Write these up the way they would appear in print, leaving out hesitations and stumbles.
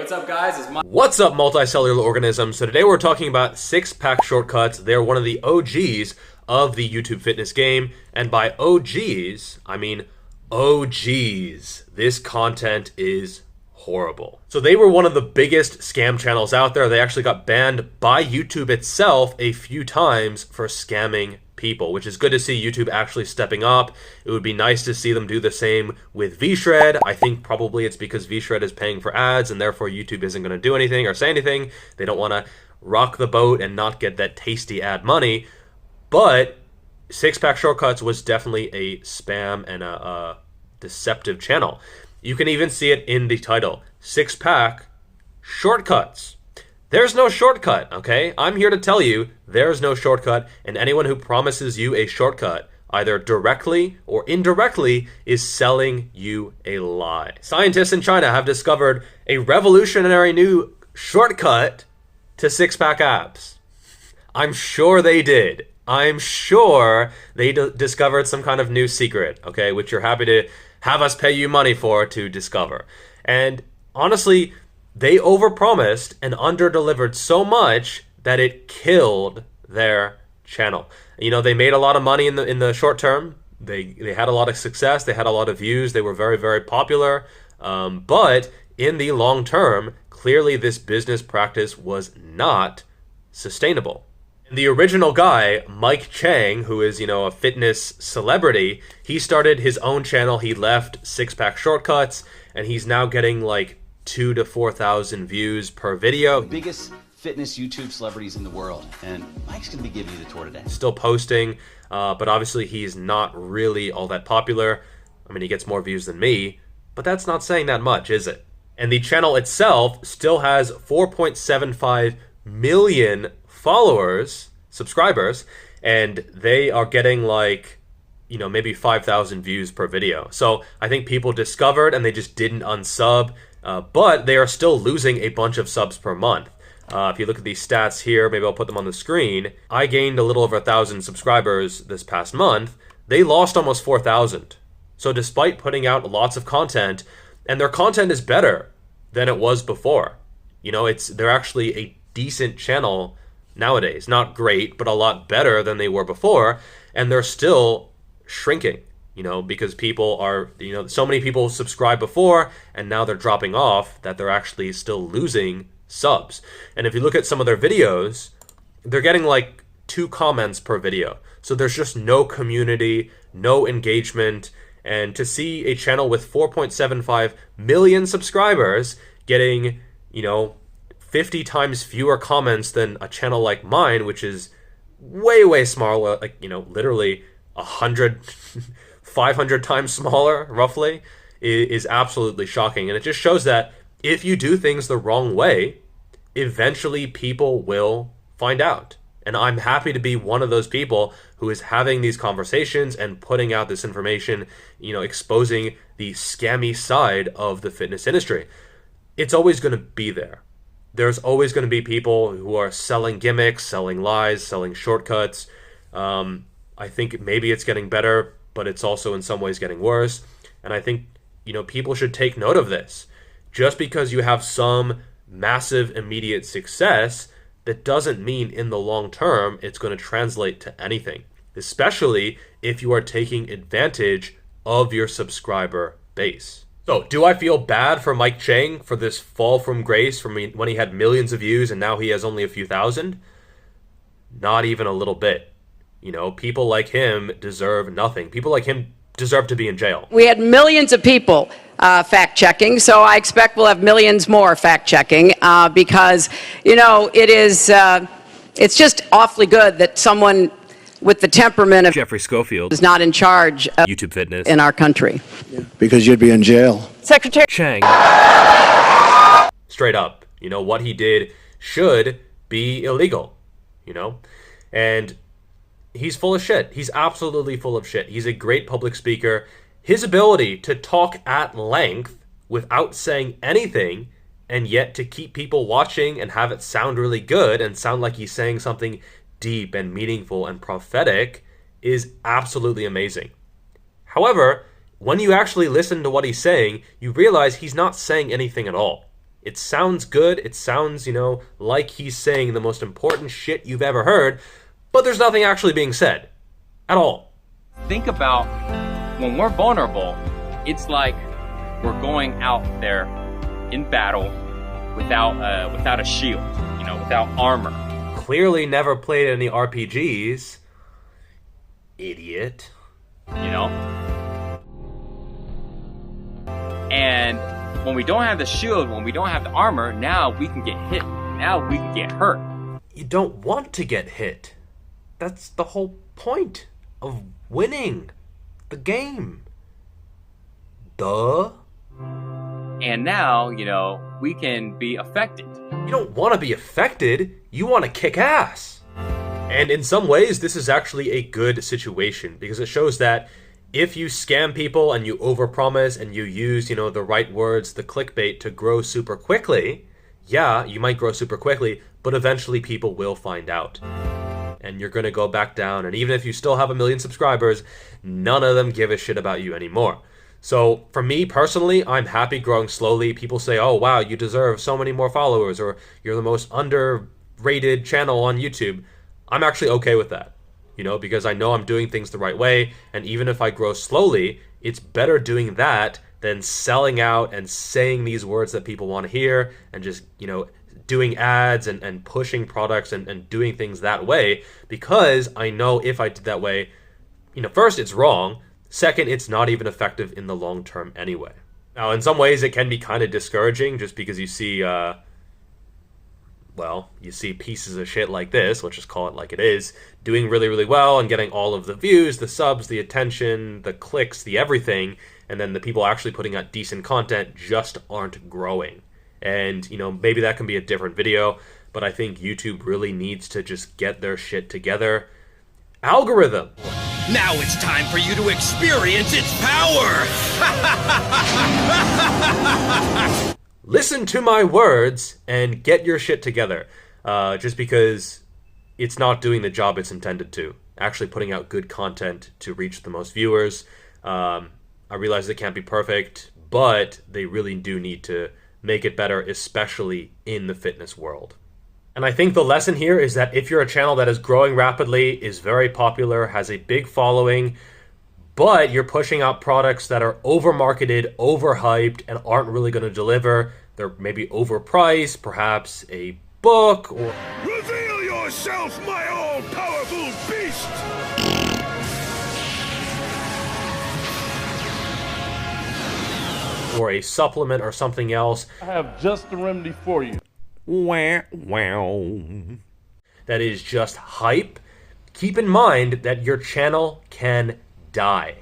what's up guys? What's up multicellular organisms? So today we're talking about six-pack shortcuts. They're one of the OGs of the YouTube fitness game. And by OGs, I mean OGs. This content is horrible. So they were one of the biggest scam channels out there. They actually got banned by YouTube itself a few times for scamming people, which is good to see YouTube actually stepping up. It would be nice to see them do the same with VShred. I think probably it's because VShred is paying for ads and therefore YouTube isn't going to do anything or say anything. They don't want to rock the boat and not get that tasty ad money. But Six-Pack Shortcuts was definitely a spam and a deceptive channel. You can even see it in the title, Six-Pack Shortcuts. There's no shortcut, okay? I'm here to tell you there's no shortcut, and anyone who promises you a shortcut, either directly or indirectly, is selling you a lie. Scientists in China have discovered a revolutionary new shortcut to six-pack abs. I'm sure they did. I'm sure they discovered some kind of new secret, okay, which you're happy to have us pay you money for to discover. And honestly, they overpromised and underdelivered so much that it killed their channel. You know, they made a lot of money in the short term. They had a lot of success. They had a lot of views. They were very, very popular. But in the long term, clearly this business practice was not sustainable. The original guy, Mike Chang, who is, a fitness celebrity, he started his own channel. He left Six-Pack Shortcuts, and he's now getting like 2,000 to 4,000 views per video. The biggest fitness YouTube celebrities in the world, and Mike's gonna be giving you the tour today. Still posting, but obviously he's not really all that popular. I mean, he gets more views than me, but that's not saying that much, is it? And the channel itself still has 4.75 million subscribers, and they are getting like, maybe 5,000 views per video. So I think people discovered and they just didn't unsub. But they are still losing a bunch of subs per month. If you look at these stats here, maybe I'll put them on the screen. I gained a little over 1,000 subscribers this past month. They lost almost 4,000. So despite putting out lots of content, and their content is better than it was before. They're actually a decent channel nowadays. Not great, but a lot better than they were before. And they're still shrinking. Because people are, so many people subscribed before and now they're dropping off that they're actually still losing subs. And if you look at some of their videos, they're getting like 2 comments per video. So there's just no community, no engagement. And to see a channel with 4.75 million subscribers getting, 50 times fewer comments than a channel like mine, which is way, way smaller, like, literally 500 times smaller, roughly, is absolutely shocking. And it just shows that if you do things the wrong way, eventually people will find out. And I'm happy to be one of those people who is having these conversations and putting out this information, exposing the scammy side of the fitness industry. It's always going to be there. There's always going to be people who are selling gimmicks, selling lies, selling shortcuts. I think maybe it's getting better, but it's also in some ways getting worse. And I think, people should take note of this. Just because you have some massive immediate success, that doesn't mean in the long term it's going to translate to anything, especially if you are taking advantage of your subscriber base. So, do I feel bad for Mike Chang for this fall from grace from when he had millions of views and now he has only a few thousand? Not even a little bit. People like him deserve nothing. People like him deserve to be in jail. We had millions of people fact-checking, so I expect we'll have millions more fact-checking because, it's just awfully good that someone with the temperament of Geoffrey Schofield is not in charge of YouTube fitness in our country. Yeah, because you'd be in jail. Secretary Chang. Straight up, what he did should be illegal, and he's full of shit. He's absolutely full of shit. He's a great public speaker. His ability to talk at length without saying anything and yet to keep people watching and have it sound really good and sound like he's saying something deep and meaningful and prophetic is absolutely amazing. However, when you actually listen to what he's saying, you realize he's not saying anything at all. It sounds good. It sounds, like he's saying the most important shit you've ever heard, but there's nothing actually being said at all. Think about when we're vulnerable, it's like we're going out there in battle without a shield, without armor. Clearly never played any RPGs. Idiot. And when we don't have the shield, when we don't have the armor, now we can get hit. Now we can get hurt. You don't want to get hit. That's the whole point of winning the game. Duh. And now, we can be affected. You don't want to be affected. You want to kick ass. And in some ways, this is actually a good situation because it shows that if you scam people and you overpromise and you use, the right words, the clickbait to grow super quickly, yeah, you might grow super quickly, but eventually people will find out. And you're going to go back down. And even if you still have 1 million subscribers, none of them give a shit about you anymore. So for me personally, I'm happy growing slowly. People say, oh, wow, you deserve so many more followers, or you're the most underrated channel on YouTube. I'm actually okay with that, because I know I'm doing things the right way. And even if I grow slowly, it's better doing that than selling out and saying these words that people want to hear and just, doing ads and pushing products and doing things that way, because I know if I did that way, first, it's wrong. Second, it's not even effective in the long term anyway. Now, in some ways, it can be kind of discouraging just because you see, you see pieces of shit like this, let's just call it like it is, doing really, really well and getting all of the views, the subs, the attention, the clicks, the everything, and then the people actually putting out decent content just aren't growing. And, maybe that can be a different video, but I think YouTube really needs to just get their shit together. Algorithm! Now it's time for you to experience its power! Listen to my words and get your shit together. Just because it's not doing the job it's intended to. Actually putting out good content to reach the most viewers. I realize it can't be perfect, but they really do need to make it better, especially in the fitness world. And I think the lesson here is that if you're a channel that is growing rapidly, is very popular, has a big following, but you're pushing out products that are over-marketed, overhyped, and aren't really going to deliver, they're maybe overpriced, perhaps a book, or... Reveal yourself, my all-powerful beast! or a supplement or something else. I have just the remedy for you. Wow. That is just hype. Keep in mind that your channel can die.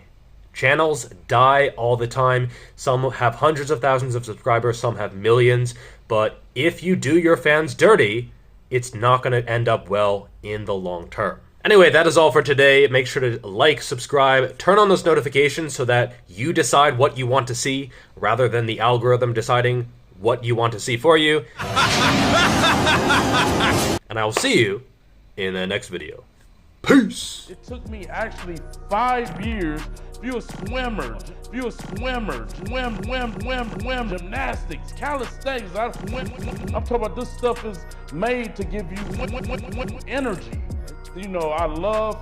Channels die all the time. Some have hundreds of thousands of subscribers, some have millions. But if you do your fans dirty, it's not going to end up well in the long term. Anyway, that is all for today. Make sure to like, subscribe, turn on those notifications so that you decide what you want to see rather than the algorithm deciding what you want to see for you. And I will see you in the next video. Peace! It took me actually 5 years. If you're a swimmer, gymnastics, calisthenics, I'm talking about this stuff is made to give you energy. You know, I love